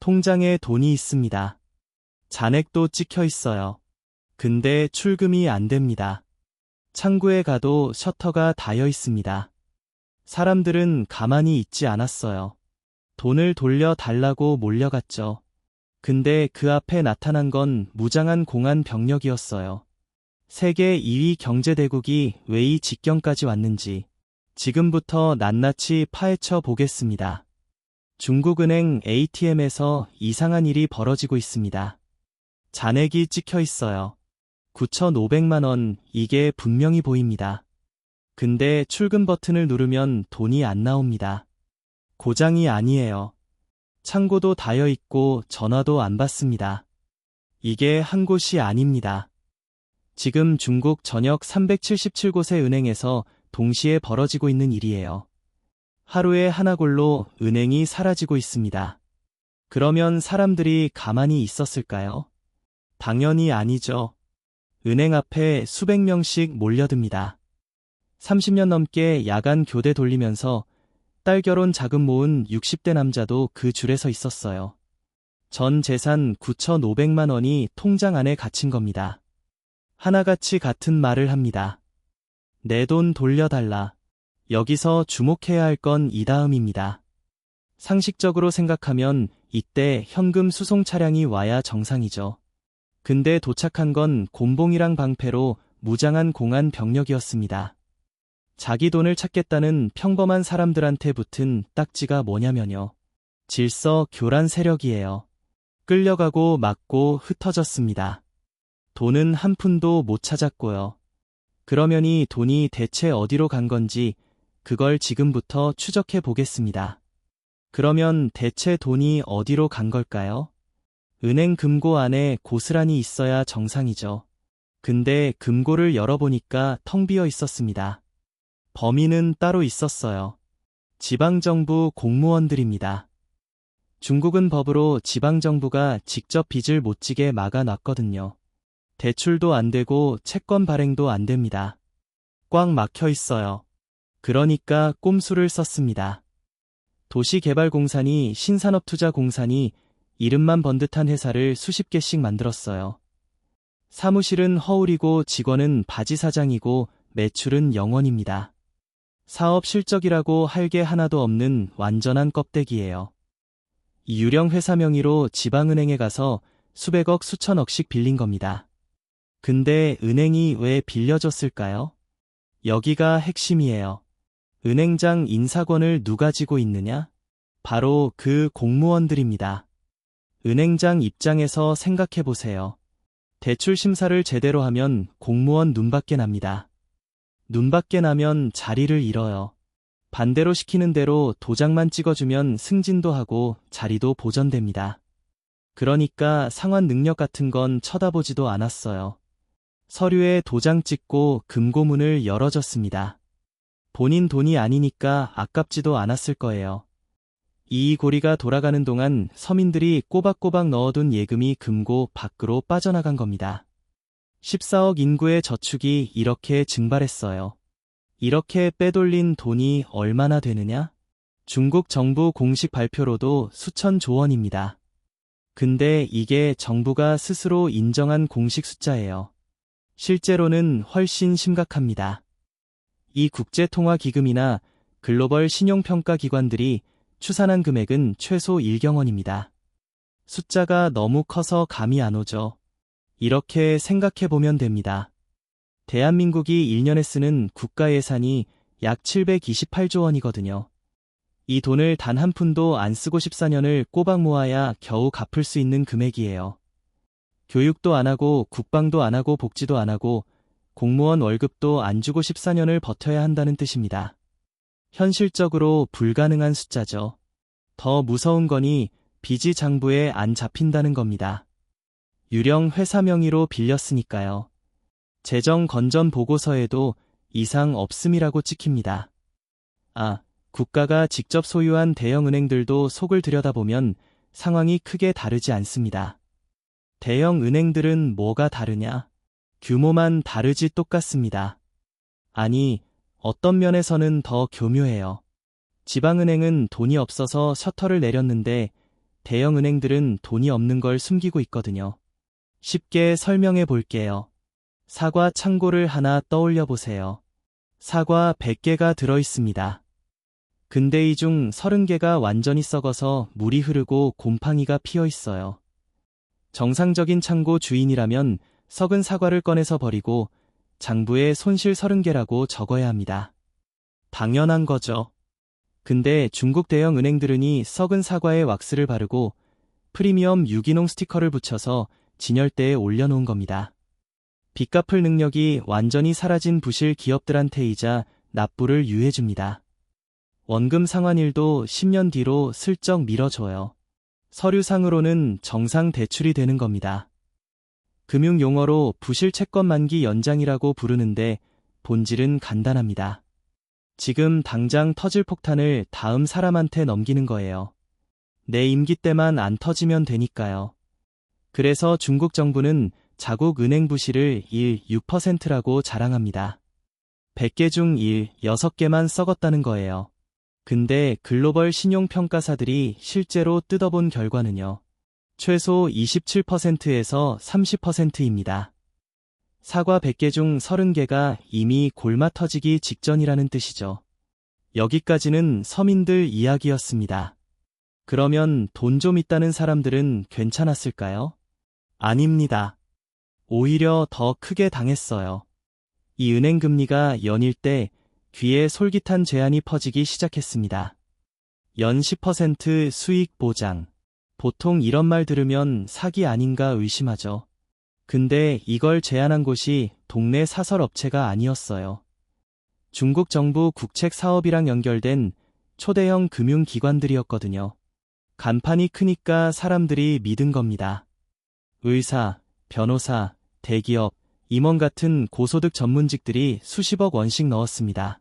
통장에 돈이 있습니다. 잔액도 찍혀 있어요. 근데 출금이 안 됩니다. 창구에 가도 셔터가 닫혀 있습니다. 사람들은 가만히 있지 않았어요. 돈을 돌려달라고 몰려갔죠. 근데 그 앞에 나타난 건 무장한 공안 병력이었어요. 세계 2위 경제대국이 왜 이 직경까지 왔는지 지금부터 낱낱이 파헤쳐 보겠습니다. 중국은행 ATM에서 이상한 일이 벌어지고 있습니다. 잔액이 찍혀 있어요. 9,500만 원, 이게 분명히 보입니다. 근데 출금 버튼을 누르면 돈이 안 나옵니다. 고장이 아니에요. 창고도 닫혀 있고 전화도 안 받습니다. 이게 한 곳이 아닙니다. 지금 중국 전역 377곳의 은행에서 동시에 벌어지고 있는 일이에요. 하루에 하나꼴로 은행이 사라지고 있습니다. 그러면 사람들이 가만히 있었을까요? 당연히 아니죠. 은행 앞에 수백 명씩 몰려듭니다. 30년 넘게 야간 교대 돌리면서 딸 결혼 자금 모은 60대 남자도 그 줄에 서 있었어요. 전 재산 9,500만 원이 통장 안에 갇힌 겁니다. 하나같이 같은 말을 합니다. 내 돈 돌려달라. 여기서 주목해야 할 건 이 다음입니다. 상식적으로 생각하면 이때 현금 수송 차량이 와야 정상이죠. 근데 도착한 건 곤봉이랑 방패로 무장한 공안 병력이었습니다. 자기 돈을 찾겠다는 평범한 사람들한테 붙은 딱지가 뭐냐면요. 질서 교란 세력이에요. 끌려가고 맞고 흩어졌습니다. 돈은 한 푼도 못 찾았고요. 그러면 이 돈이 대체 어디로 간 건지 그걸 지금부터 추적해 보겠습니다. 그러면 대체 돈이 어디로 간 걸까요? 은행 금고 안에 고스란히 있어야 정상이죠. 근데 금고를 열어보니까 텅 비어 있었습니다. 범인은 따로 있었어요. 지방정부 공무원들입니다. 중국은 법으로 지방정부가 직접 빚을 못 지게 막아놨거든요. 대출도 안 되고 채권 발행도 안 됩니다. 꽉 막혀 있어요. 그러니까 꼼수를 썼습니다. 도시개발공사니 신산업투자공사니 이름만 번듯한 회사를 수십 개씩 만들었어요. 사무실은 허울이고 직원은 바지 사장이고 매출은 0원입니다. 사업 실적이라고 할 게 하나도 없는 완전한 껍데기예요. 유령 회사 명의로 지방은행에 가서 수백억 수천억씩 빌린 겁니다. 근데 은행이 왜 빌려줬을까요? 여기가 핵심이에요. 은행장 인사권을 누가 쥐고 있느냐? 바로 그 공무원들입니다. 은행장 입장에서 생각해보세요. 대출 심사를 제대로 하면 공무원 눈밖에 납니다. 눈밖에 나면 자리를 잃어요. 반대로 시키는 대로 도장만 찍어주면 승진도 하고 자리도 보전됩니다. 그러니까 상환 능력 같은 건 쳐다보지도 않았어요. 서류에 도장 찍고 금고문을 열어줬습니다. 본인 돈이 아니니까 아깝지도 않았을 거예요. 이 고리가 돌아가는 동안 서민들이 꼬박꼬박 넣어둔 예금이 금고 밖으로 빠져나간 겁니다. 14억 인구의 저축이 이렇게 증발했어요. 이렇게 빼돌린 돈이 얼마나 되느냐? 중국 정부 공식 발표로도 수천조 원입니다. 근데 이게 정부가 스스로 인정한 공식 숫자예요. 실제로는 훨씬 심각합니다. 이 국제통화기금이나 글로벌 신용평가기관들이 추산한 금액은 최소 1경원입니다. 숫자가 너무 커서 감이 안 오죠. 이렇게 생각해보면 됩니다. 대한민국이 1년에 쓰는 국가 예산이 약 728조 원이거든요. 이 돈을 단 한 푼도 안 쓰고 14년을 꼬박 모아야 겨우 갚을 수 있는 금액이에요. 교육도 안 하고 국방도 안 하고 복지도 안 하고 공무원 월급도 안 주고 14년을 버텨야 한다는 뜻입니다. 현실적으로 불가능한 숫자죠. 더 무서운 거니 빚이 장부에 안 잡힌다는 겁니다. 유령 회사 명의로 빌렸으니까요. 재정 건전 보고서에도 이상 없음이라고 찍힙니다. 국가가 직접 소유한 대형 은행들도 속을 들여다보면 상황이 크게 다르지 않습니다. 대형 은행들은 뭐가 다르냐? 규모만 다르지 똑같습니다. 아니, 어떤 면에서는 더 교묘해요. 지방은행은 돈이 없어서 셔터를 내렸는데 대형 은행들은 돈이 없는 걸 숨기고 있거든요. 쉽게 설명해 볼게요. 사과 창고를 하나 떠올려 보세요. 사과 100개가 들어 있습니다. 근데 이 중 30개가 완전히 썩어서 물이 흐르고 곰팡이가 피어 있어요. 정상적인 창고 주인이라면 썩은 사과를 꺼내서 버리고 장부에 손실 30개라고 적어야 합니다. 당연한 거죠. 근데 중국 대형 은행들은 이 썩은 사과에 왁스를 바르고 프리미엄 유기농 스티커를 붙여서 진열대에 올려놓은 겁니다. 빚 갚을 능력이 완전히 사라진 부실 기업들한테이자 납부를 유예줍니다. 원금 상환일도 10년 뒤로 슬쩍 미뤄줘요. 서류상으로는 정상 대출이 되는 겁니다. 금융 용어로 부실 채권 만기 연장이라고 부르는데 본질은 간단합니다. 지금 당장 터질 폭탄을 다음 사람한테 넘기는 거예요. 내 임기 때만 안 터지면 되니까요. 그래서 중국 정부는 자국 은행 부실을 6%라고 자랑합니다. 100개 중 6개만 썩었다는 거예요. 근데 글로벌 신용평가사들이 실제로 뜯어본 결과는요. 최소 27%에서 30%입니다. 사과 100개 중 30개가 이미 골마 터지기 직전이라는 뜻이죠. 여기까지는 서민들 이야기였습니다. 그러면 돈 좀 있다는 사람들은 괜찮았을까요? 아닙니다. 오히려 더 크게 당했어요. 이 은행 금리가 연일 때 귀에 솔깃한 제안이 퍼지기 시작했습니다. 연 10% 수익 보장. 보통 이런 말 들으면 사기 아닌가 의심하죠. 근데 이걸 제안한 곳이 동네 사설업체가 아니었어요. 중국 정부 국책 사업이랑 연결된 초대형 금융기관들이었거든요. 간판이 크니까 사람들이 믿은 겁니다. 의사, 변호사, 대기업, 임원 같은 고소득 전문직들이 수십억 원씩 넣었습니다.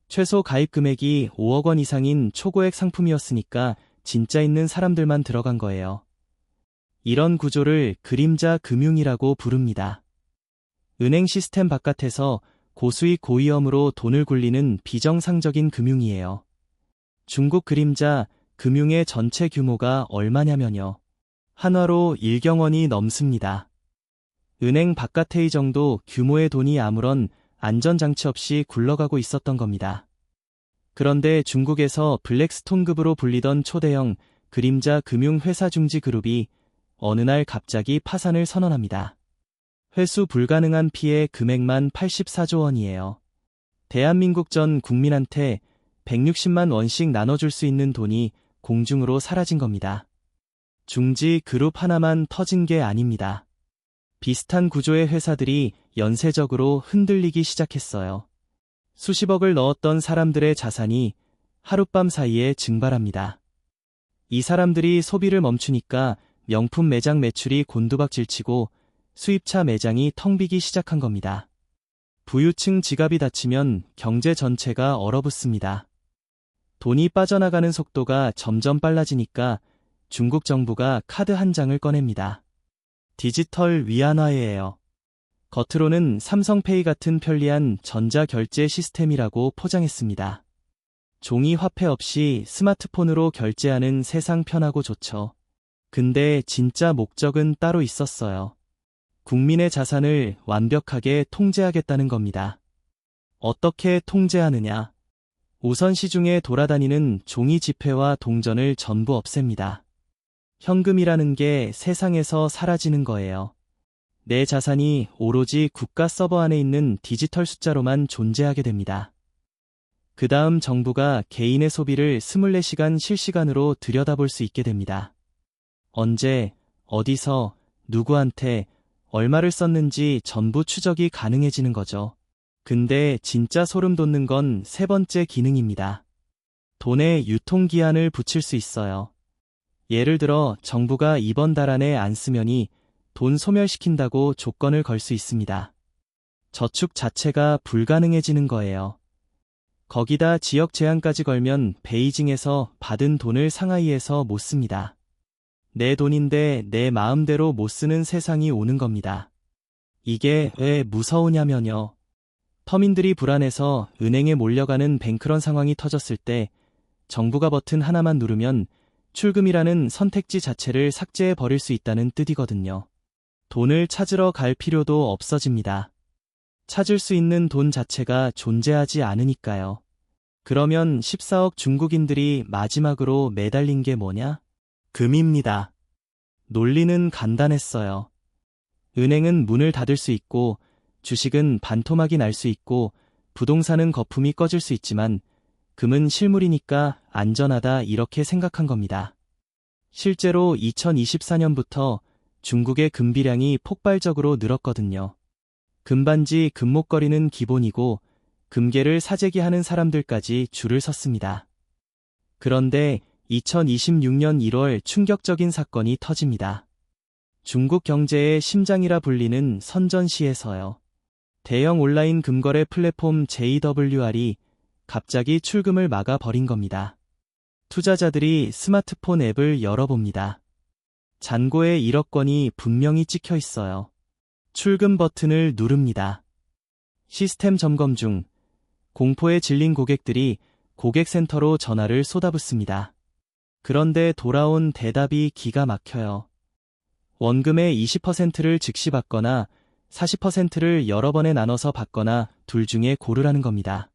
최소 가입 금액이 5억 원 이상인 초고액 상품이었으니까 진짜 있는 사람들만 들어간 거예요. 이런 구조를 그림자 금융이라고 부릅니다. 은행 시스템 바깥에서 고수익 고위험으로 돈을 굴리는 비정상적인 금융이에요. 중국 그림자 금융의 전체 규모가 얼마냐면요. 한화로 1경 원이 넘습니다. 은행 바깥의 정도 규모의 돈이 아무런 안전장치 없이 굴러가고 있었던 겁니다. 그런데 중국에서 블랙스톤급으로 불리던 초대형 그림자 금융회사 중지그룹이 어느 날 갑자기 파산을 선언합니다. 회수 불가능한 피해 금액만 84조 원이에요. 대한민국 전 국민한테 160만 원씩 나눠줄 수 있는 돈이 공중으로 사라진 겁니다. 중지 그룹 하나만 터진 게 아닙니다. 비슷한 구조의 회사들이 연쇄적으로 흔들리기 시작했어요. 수십억을 넣었던 사람들의 자산이 하룻밤 사이에 증발합니다. 이 사람들이 소비를 멈추니까 명품 매장 매출이 곤두박질치고 수입차 매장이 텅 비기 시작한 겁니다. 부유층 지갑이 닫히면 경제 전체가 얼어붙습니다. 돈이 빠져나가는 속도가 점점 빨라지니까 중국 정부가 카드 한 장을 꺼냅니다. 디지털 위안화예요. 겉으로는 삼성페이 같은 편리한 전자결제 시스템이라고 포장했습니다. 종이 화폐 없이 스마트폰으로 결제하는 세상 편하고 좋죠. 근데 진짜 목적은 따로 있었어요. 국민의 자산을 완벽하게 통제하겠다는 겁니다. 어떻게 통제하느냐? 우선 시중에 돌아다니는 종이 지폐와 동전을 전부 없앱니다. 현금이라는 게 세상에서 사라지는 거예요. 내 자산이 오로지 국가 서버 안에 있는 디지털 숫자로만 존재하게 됩니다. 그 다음 정부가 개인의 소비를 24시간 실시간으로 들여다볼 수 있게 됩니다. 언제, 어디서, 누구한테, 얼마를 썼는지 전부 추적이 가능해지는 거죠. 근데 진짜 소름 돋는 건 세 번째 기능입니다. 돈에 유통기한을 붙일 수 있어요. 예를 들어 정부가 이번 달 안에 안 쓰면이 돈 소멸시킨다고 조건을 걸 수 있습니다. 저축 자체가 불가능해지는 거예요. 거기다 지역 제한까지 걸면 베이징에서 받은 돈을 상하이에서 못 씁니다. 내 돈인데 내 마음대로 못 쓰는 세상이 오는 겁니다. 이게 왜 무서우냐면요. 터민들이 불안해서 은행에 몰려가는 뱅크런 상황이 터졌을 때 정부가 버튼 하나만 누르면 출금이라는 선택지 자체를 삭제해 버릴 수 있다는 뜻이거든요. 돈을 찾으러 갈 필요도 없어집니다. 찾을 수 있는 돈 자체가 존재하지 않으니까요. 그러면 14억 중국인들이 마지막으로 매달린 게 뭐냐? 금입니다. 논리는 간단했어요. 은행은 문을 닫을 수 있고, 주식은 반토막이 날 수 있고, 부동산은 거품이 꺼질 수 있지만, 금은 실물이니까 안전하다 이렇게 생각한 겁니다. 실제로 2024년부터 중국의 금비량이 폭발적으로 늘었거든요. 금반지, 금목걸이는 기본이고 금괴를 사재기하는 사람들까지 줄을 섰습니다. 그런데 2026년 1월 충격적인 사건이 터집니다. 중국 경제의 심장이라 불리는 선전시에서요. 대형 온라인 금거래 플랫폼 JWR이 갑자기 출금을 막아버린 겁니다. 투자자들이 스마트폰 앱을 열어봅니다. 잔고에 1억 원이 분명히 찍혀 있어요. 출금 버튼을 누릅니다. 시스템 점검 중 공포에 질린 고객들이 고객센터로 전화를 쏟아붓습니다. 그런데 돌아온 대답이 기가 막혀요. 원금의 20%를 즉시 받거나 40%를 여러 번에 나눠서 받거나 둘 중에 고르라는 겁니다.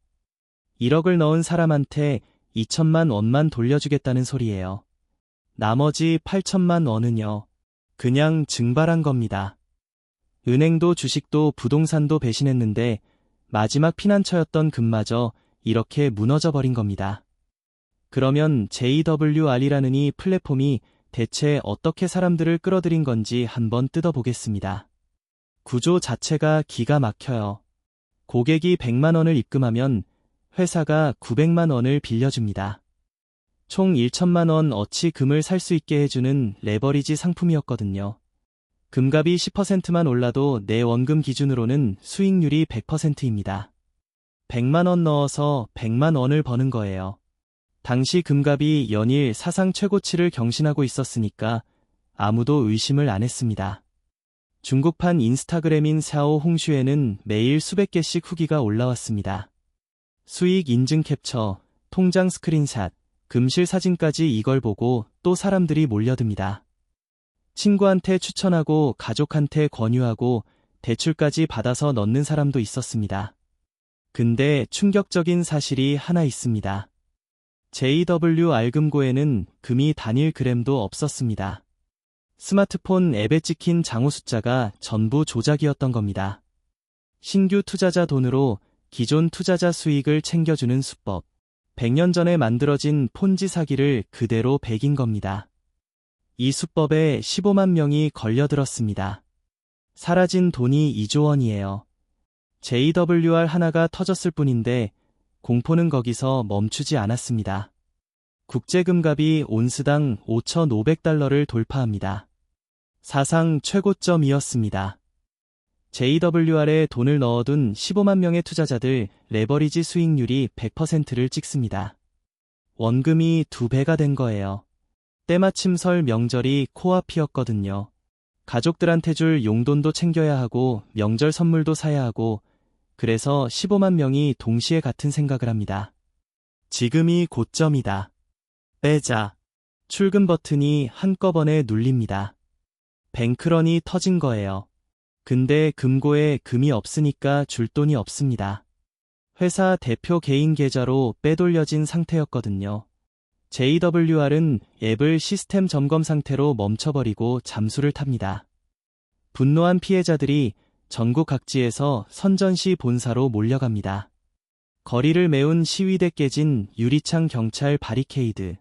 1억을 넣은 사람한테 2천만 원만 돌려주겠다는 소리예요. 나머지 8천만 원은요, 그냥 증발한 겁니다. 은행도 주식도 부동산도 배신했는데 마지막 피난처였던 금마저 이렇게 무너져 버린 겁니다. 그러면 JWR이라는 이 플랫폼이 대체 어떻게 사람들을 끌어들인 건지 한번 뜯어보겠습니다. 구조 자체가 기가 막혀요. 고객이 100만 원을 입금하면 회사가 900만 원을 빌려줍니다. 총 1천만 원 어치 금을 살 수 있게 해주는 레버리지 상품이었거든요. 금값이 10%만 올라도 내 원금 기준으로는 수익률이 100%입니다. 100만 원 넣어서 100만 원을 버는 거예요. 당시 금값이 연일 사상 최고치를 경신하고 있었으니까 아무도 의심을 안 했습니다. 중국판 인스타그램인 샤오 홍슈에는 매일 수백 개씩 후기가 올라왔습니다. 수익 인증 캡처, 통장 스크린샷, 금실 사진까지 이걸 보고 또 사람들이 몰려듭니다. 친구한테 추천하고 가족한테 권유하고 대출까지 받아서 넣는 사람도 있었습니다. 근데 충격적인 사실이 하나 있습니다. JWR 금고에는 금이 단일 그램도 없었습니다. 스마트폰 앱에 찍힌 장호 숫자가 전부 조작이었던 겁니다. 신규 투자자 돈으로 기존 투자자 수익을 챙겨주는 수법. 100년 전에 만들어진 폰지 사기를 그대로 배긴 겁니다. 이 수법에 15만 명이 걸려들었습니다. 사라진 돈이 2조 원이에요. JWR 하나가 터졌을 뿐인데 공포는 거기서 멈추지 않았습니다. 국제금값이 온스당 5,500달러를 돌파합니다. 사상 최고점이었습니다. JWR에 돈을 넣어둔 15만 명의 투자자들 레버리지 수익률이 100%를 찍습니다. 원금이 2배가 된 거예요. 때마침 설 명절이 코앞이었거든요. 가족들한테 줄 용돈도 챙겨야 하고 명절 선물도 사야 하고 그래서 15만 명이 동시에 같은 생각을 합니다. 지금이 고점이다. 빼자. 출금 버튼이 한꺼번에 눌립니다. 뱅크런이 터진 거예요. 근데 금고에 금이 없으니까 줄 돈이 없습니다. 회사 대표 개인 계좌로 빼돌려진 상태였거든요. JWR은 앱을 시스템 점검 상태로 멈춰버리고 잠수를 탑니다. 분노한 피해자들이 전국 각지에서 선전시 본사로 몰려갑니다. 거리를 메운 시위대 깨진 유리창 경찰 바리케이드.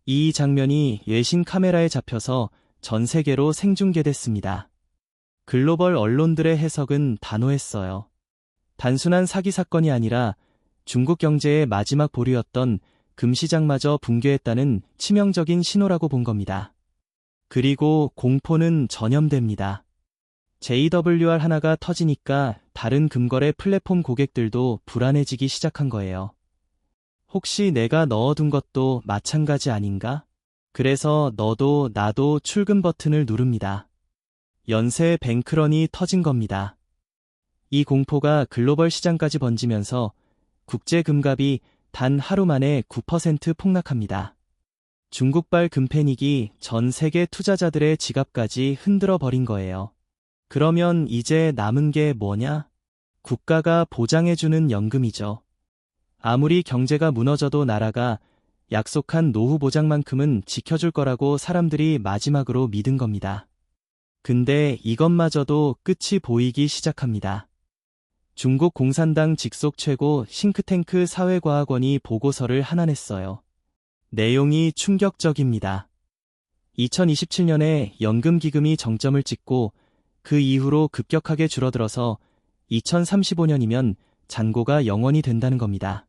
이 장면이 외신 카메라에 잡혀서 전 세계로 생중계됐습니다. 글로벌 언론들의 해석은 단호했어요. 단순한 사기 사건이 아니라 중국 경제의 마지막 보루였던 금시장마저 붕괴했다는 치명적인 신호라고 본 겁니다. 그리고 공포는 전염됩니다. JWR 하나가 터지니까 다른 금거래 플랫폼 고객들도 불안해지기 시작한 거예요. 혹시 내가 넣어둔 것도 마찬가지 아닌가? 그래서 너도 나도 출금 버튼을 누릅니다. 연쇄 뱅크런이 터진 겁니다. 이 공포가 글로벌 시장까지 번지면서 국제 금값이 단 하루 만에 9% 폭락합니다. 중국발 금패닉이 전 세계 투자자들의 지갑까지 흔들어 버린 거예요. 그러면 이제 남은 게 뭐냐? 국가가 보장해주는 연금이죠. 아무리 경제가 무너져도 나라가 약속한 노후 보장만큼은 지켜줄 거라고 사람들이 마지막으로 믿은 겁니다. 근데 이것마저도 끝이 보이기 시작합니다. 중국 공산당 직속 최고 싱크탱크 사회과학원이 보고서를 하나 냈어요. 내용이 충격적입니다. 2027년에 연금기금이 정점을 찍고 그 이후로 급격하게 줄어들어서 2035년이면 잔고가 0원이 된다는 겁니다.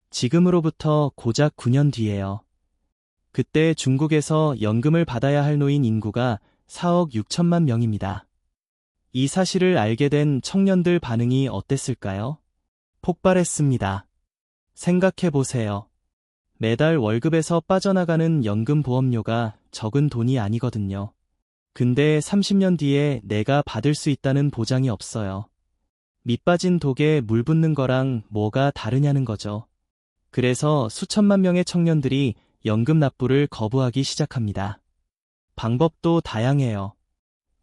지금으로부터 고작 9년 뒤에요. 그때 중국에서 연금을 받아야 할 노인 인구가 4억 6천만 명입니다. 이 사실을 알게 된 청년들 반응이 어땠을까요? 폭발했습니다. 생각해보세요. 매달 월급에서 빠져나가는 연금보험료가 적은 돈이 아니거든요. 근데 30년 뒤에 내가 받을 수 있다는 보장이 없어요. 밑빠진 독에 물 붓는 거랑 뭐가 다르냐는 거죠. 그래서 수천만 명의 청년들이 연금 납부를 거부하기 시작합니다. 방법도 다양해요.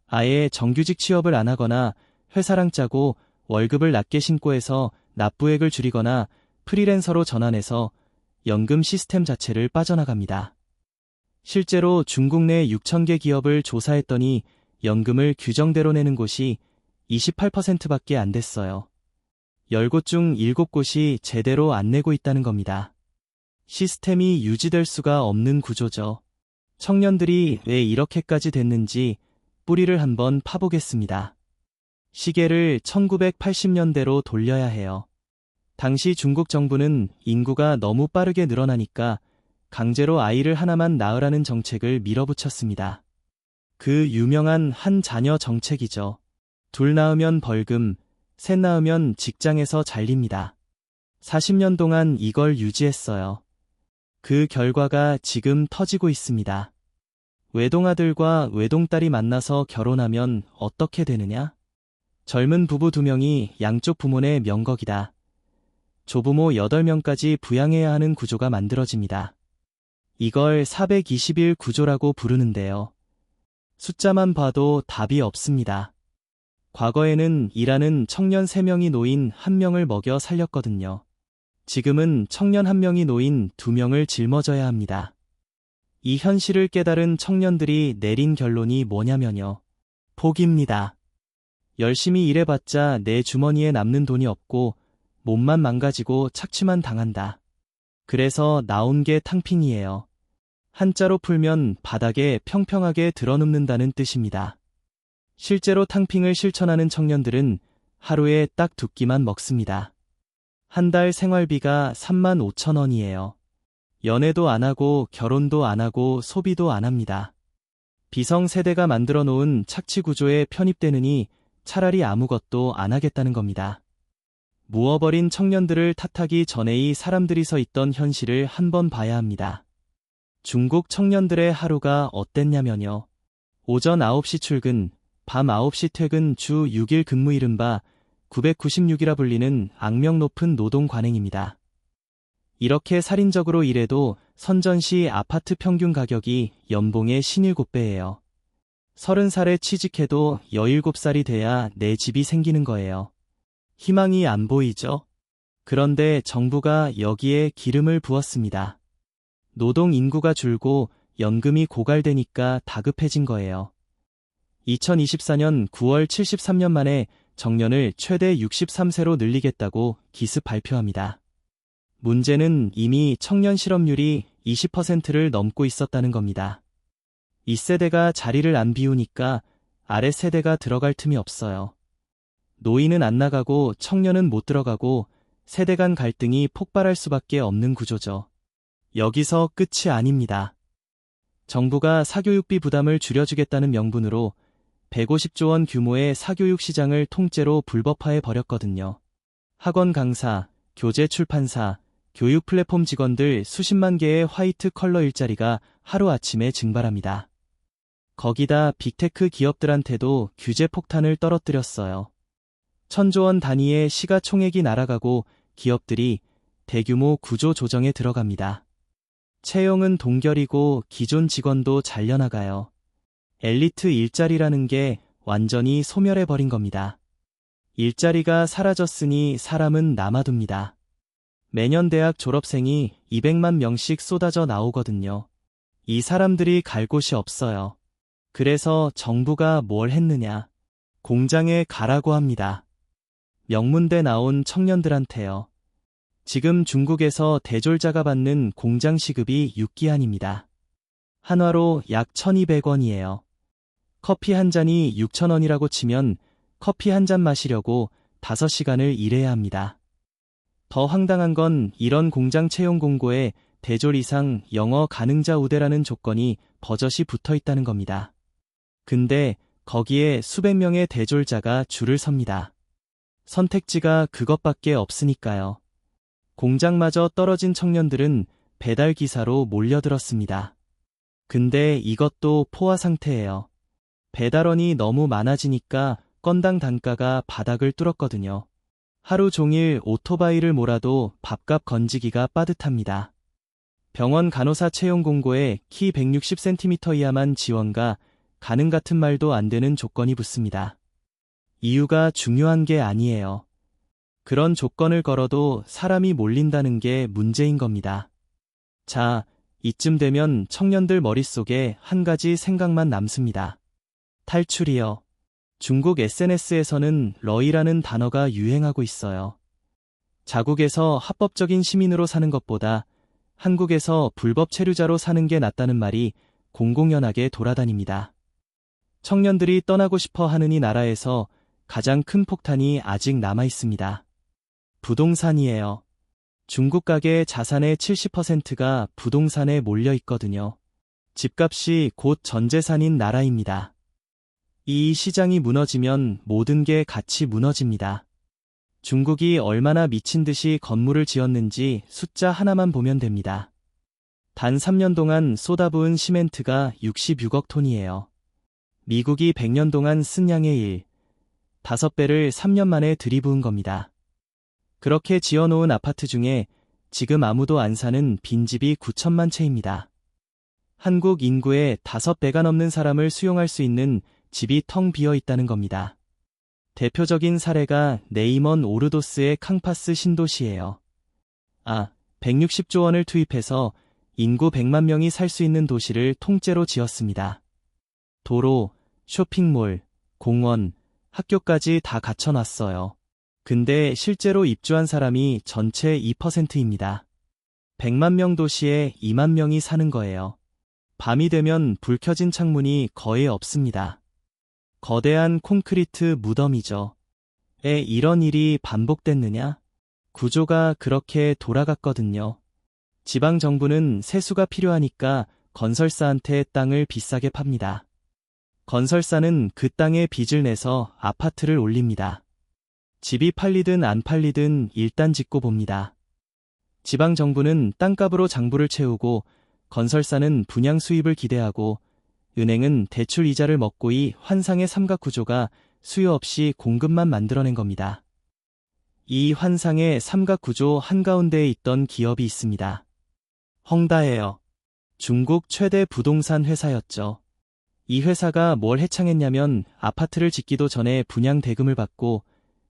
아예 정규직 취업을 안 하거나 회사랑 짜고 월급을 낮게 신고해서 납부액을 줄이거나 프리랜서로 전환해서 연금 시스템 자체를 빠져나갑니다. 실제로 중국 내 6,000개 기업을 조사했더니 연금을 규정대로 내는 곳이 28%밖에 안 됐어요. 10곳 중 7곳이 제대로 안 내고 있다는 겁니다. 시스템이 유지될 수가 없는 구조죠. 청년들이 왜 이렇게까지 됐는지 뿌리를 한번 파보겠습니다. 시계를 1980년대로 돌려야 해요. 당시 중국 정부는 인구가 너무 빠르게 늘어나니까 강제로 아이를 하나만 낳으라는 정책을 밀어붙였습니다. 그 유명한 한 자녀 정책이죠. 둘 낳으면 벌금, 셋 낳으면 직장에서 잘립니다. 40년 동안 이걸 유지했어요. 그 결과가 지금 터지고 있습니다. 외동아들과 외동딸이 만나서 결혼하면 어떻게 되느냐? 젊은 부부 2명이 양쪽 부모의 명곡이다. 조부모 8명까지 부양해야 하는 구조가 만들어집니다. 이걸 421 구조라고 부르는데요. 숫자만 봐도 답이 없습니다. 과거에는 일하는 청년 3명이 노인 1명을 먹여 살렸거든요. 지금은 청년 1명이 노인 2명을 짊어져야 합니다. 이 현실을 깨달은 청년들이 내린 결론이 뭐냐면요. 포기입니다. 열심히 일해봤자 내 주머니에 남는 돈이 없고 몸만 망가지고 착취만 당한다. 그래서 나온 게 탕핑이에요. 한자로 풀면 바닥에 평평하게 드러눕는다는 뜻입니다. 실제로 탕핑을 실천하는 청년들은 하루에 딱 2끼만 먹습니다. 한 달 생활비가 35,000원이에요. 연애도 안 하고 결혼도 안 하고 소비도 안 합니다. 비성세대가 만들어 놓은 착취 구조에 편입되느니 차라리 아무것도 안 하겠다는 겁니다. 무어버린 청년들을 탓하기 전에 이 사람들이 서 있던 현실을 한번 봐야 합니다. 중국 청년들의 하루가 어땠냐면요. 오전 9시 출근, 밤 9시 퇴근 주 6일 근무 이른바 996이라 불리는 악명 높은 노동 관행입니다. 이렇게 살인적으로 일해도 선전시 아파트 평균 가격이 연봉의 57배예요. 30살에 취직해도 17살이 돼야 내 집이 생기는 거예요. 희망이 안 보이죠? 그런데 정부가 여기에 기름을 부었습니다. 노동 인구가 줄고 연금이 고갈되니까 다급해진 거예요. 2024년 9월 73년 만에 정년을 최대 63세로 늘리겠다고 기습 발표합니다. 문제는 이미 청년 실업률이 20%를 넘고 있었다는 겁니다. 이 세대가 자리를 안 비우니까 아래 세대가 들어갈 틈이 없어요. 노인은 안 나가고 청년은 못 들어가고 세대 간 갈등이 폭발할 수밖에 없는 구조죠. 여기서 끝이 아닙니다. 정부가 사교육비 부담을 줄여주겠다는 명분으로 150조 원 규모의 사교육 시장을 통째로 불법화해 버렸거든요. 학원 강사, 교재 출판사, 교육 플랫폼 직원들 수십만 개의 화이트 컬러 일자리가 하루아침에 증발합니다. 거기다 빅테크 기업들한테도 규제 폭탄을 떨어뜨렸어요. 1,000조 원 단위의 시가총액이 날아가고 기업들이 대규모 구조 조정에 들어갑니다. 채용은 동결이고 기존 직원도 잘려나가요. 엘리트 일자리라는 게 완전히 소멸해버린 겁니다. 일자리가 사라졌으니 사람은 남아둡니다. 매년 대학 졸업생이 200만 명씩 쏟아져 나오거든요. 이 사람들이 갈 곳이 없어요. 그래서 정부가 뭘 했느냐? 공장에 가라고 합니다. 명문대 나온 청년들한테요. 지금 중국에서 대졸자가 받는 공장 시급이 6기한입니다. 한화로 약 1200원이에요. 커피 한 잔이 6000원이라고 치면 커피 한 잔 마시려고 5시간을 일해야 합니다. 더 황당한 건 이런 공장 채용 공고에 대졸 이상 영어 가능자 우대라는 조건이 버젓이 붙어 있다는 겁니다. 근데 거기에 수백 명의 대졸자가 줄을 섭니다. 선택지가 그것밖에 없으니까요. 공장마저 떨어진 청년들은 배달 기사로 몰려들었습니다. 근데 이것도 포화 상태예요. 배달원이 너무 많아지니까 건당 단가가 바닥을 뚫었거든요. 하루 종일 오토바이를 몰아도 밥값 건지기가 빠듯합니다. 병원 간호사 채용 공고에 키 160cm 이하만 지원과 가능 같은 말도 안 되는 조건이 붙습니다. 이유가 중요한 게 아니에요. 그런 조건을 걸어도 사람이 몰린다는 게 문제인 겁니다. 자, 이쯤 되면 청년들 머릿속에 한 가지 생각만 남습니다. 탈출이요. 중국 SNS에서는 러이라는 단어가 유행하고 있어요. 자국에서 합법적인 시민으로 사는 것보다 한국에서 불법 체류자로 사는 게 낫다는 말이 공공연하게 돌아다닙니다. 청년들이 떠나고 싶어 하는 이 나라에서 가장 큰 폭탄이 아직 남아 있습니다. 부동산이에요. 중국 가계 자산의 70%가 부동산에 몰려 있거든요. 집값이 곧 전재산인 나라입니다. 이 시장이 무너지면 모든 게 같이 무너집니다. 중국이 얼마나 미친 듯이 건물을 지었는지 숫자 하나만 보면 됩니다. 단 3년 동안 쏟아부은 시멘트가 66억 톤이에요. 미국이 100년 동안 쓴 양의 1, 5배를 3년 만에 들이부은 겁니다. 그렇게 지어놓은 아파트 중에 지금 아무도 안 사는 빈집이 9천만 채입니다. 한국 인구의 5배가 넘는 사람을 수용할 수 있는 집이 텅 비어 있다는 겁니다. 대표적인 사례가 네이먼 오르도스의 캉파스 신도시예요. 160조 원을 투입해서 인구 100만 명이 살 수 있는 도시를 통째로 지었습니다. 도로, 쇼핑몰, 공원, 학교까지 다 갖춰놨어요. 근데 실제로 입주한 사람이 전체 2%입니다. 100만 명 도시에 2만 명이 사는 거예요. 밤이 되면 불 켜진 창문이 거의 없습니다. 거대한 콘크리트 무덤이죠. 이런 일이 반복됐느냐? 구조가 그렇게 돌아갔거든요. 지방정부는 세수가 필요하니까 건설사한테 땅을 비싸게 팝니다. 건설사는 그 땅에 빚을 내서 아파트를 올립니다. 집이 팔리든 안 팔리든 일단 짓고 봅니다. 지방정부는 땅값으로 장부를 채우고 건설사는 분양 수입을 기대하고 은행은 대출 이자를 먹고 이 환상의 삼각구조가 수요 없이 공급만 만들어낸 겁니다. 이 환상의 삼각구조 한가운데에 있던 기업이 있습니다. 헝다예요. 중국 최대 부동산 회사였죠. 이 회사가 뭘 해창했냐면 아파트를 짓기도 전에 분양 대금을 받고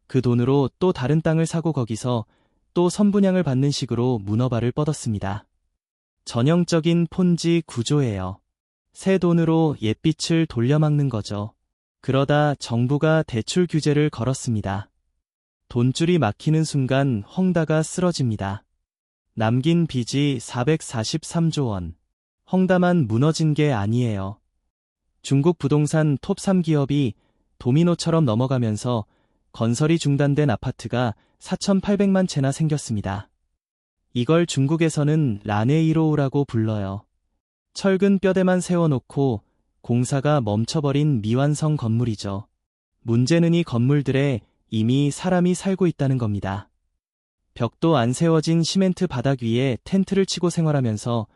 그 돈으로 또 다른 땅을 사고 거기서 또 선분양을 받는 식으로 문어발을 뻗었습니다. 전형적인 폰지 구조예요. 새 돈으로 옛빛을 돌려막는 거죠. 그러다 정부가 대출 규제를 걸었습니다. 돈줄이 막히는 순간 헝다가 쓰러집니다. 남긴 빚이 443조 원. 헝다만 무너진 게 아니에요. 중국 부동산 톱 3기업이 도미노처럼 넘어가면서 건설이 중단된 아파트가 4,800만 채나 생겼습니다. 이걸 중국에서는 라네이로우라고 불러요. 철근 뼈대만 세워놓고 공사가 멈춰버린 미완성 건물이죠. 문제는 이 건물들에 이미 사람이 살고 있다는 겁니다. 벽도 안 세워진 시멘트 바닥 위에 텐트를 치고 생활하면서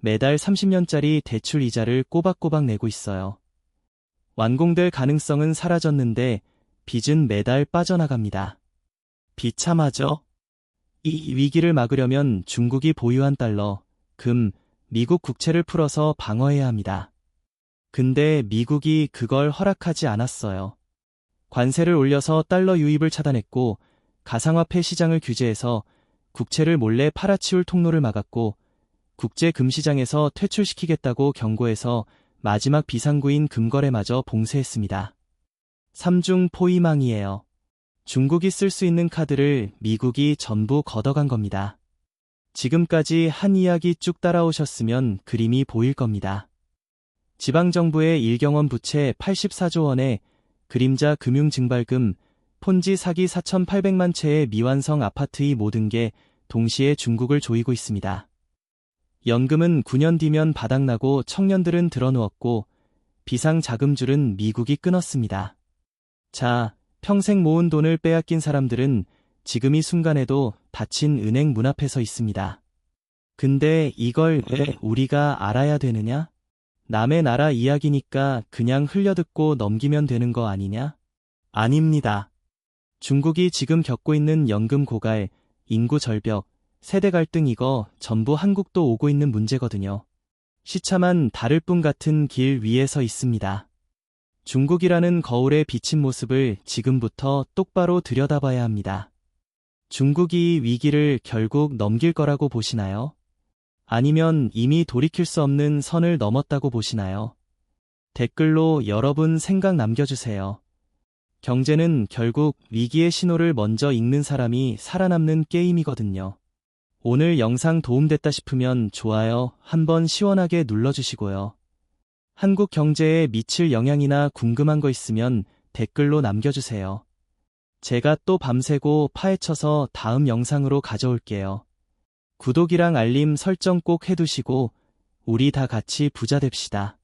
매달 30년짜리 대출 이자를 꼬박꼬박 내고 있어요. 완공될 가능성은 사라졌는데 빚은 매달 빠져나갑니다. 비참하죠? 이 위기를 막으려면 중국이 보유한 달러, 금, 미국 국채를 풀어서 방어해야 합니다. 근데 미국이 그걸 허락하지 않았어요. 관세를 올려서 달러 유입을 차단했고 가상화폐 시장을 규제해서 국채를 몰래 팔아치울 통로를 막았고 국제 금시장에서 퇴출시키겠다고 경고해서 마지막 비상구인 금거래마저 봉쇄했습니다. 3중 포위망이에요. 중국이 쓸 수 있는 카드를 미국이 전부 걷어간 겁니다. 지금까지 한 이야기 쭉 따라오셨으면 그림이 보일 겁니다. 지방정부의 일경원 부채 84조 원의 그림자 금융증발금, 폰지 사기 4,800만 채의 미완성 아파트의 모든 게 동시에 중국을 조이고 있습니다. 연금은 9년 뒤면 바닥나고 청년들은 드러누웠고 비상자금줄은 미국이 끊었습니다. 자, 평생 모은 돈을 빼앗긴 사람들은 지금 이 순간에도 닫힌 은행 문 앞에 서 있습니다. 근데 이걸 왜 우리가 알아야 되느냐? 남의 나라 이야기니까 그냥 흘려듣고 넘기면 되는 거 아니냐? 아닙니다. 중국이 지금 겪고 있는 연금 고갈, 인구 절벽, 세대 갈등 이거 전부 한국도 오고 있는 문제거든요. 시차만 다를 뿐 같은 길 위에 서 있습니다. 중국이라는 거울에 비친 모습을 지금부터 똑바로 들여다봐야 합니다. 중국이 위기를 결국 넘길 거라고 보시나요? 아니면 이미 돌이킬 수 없는 선을 넘었다고 보시나요? 댓글로 여러분 생각 남겨주세요. 경제는 결국 위기의 신호를 먼저 읽는 사람이 살아남는 게임이거든요. 오늘 영상 도움됐다 싶으면 좋아요 한번 시원하게 눌러주시고요. 한국 경제에 미칠 영향이나 궁금한 거 있으면 댓글로 남겨주세요. 제가 또 밤새고 파헤쳐서 다음 영상으로 가져올게요. 구독이랑 알림 설정 꼭 해두시고 우리 다 같이 부자 됩시다.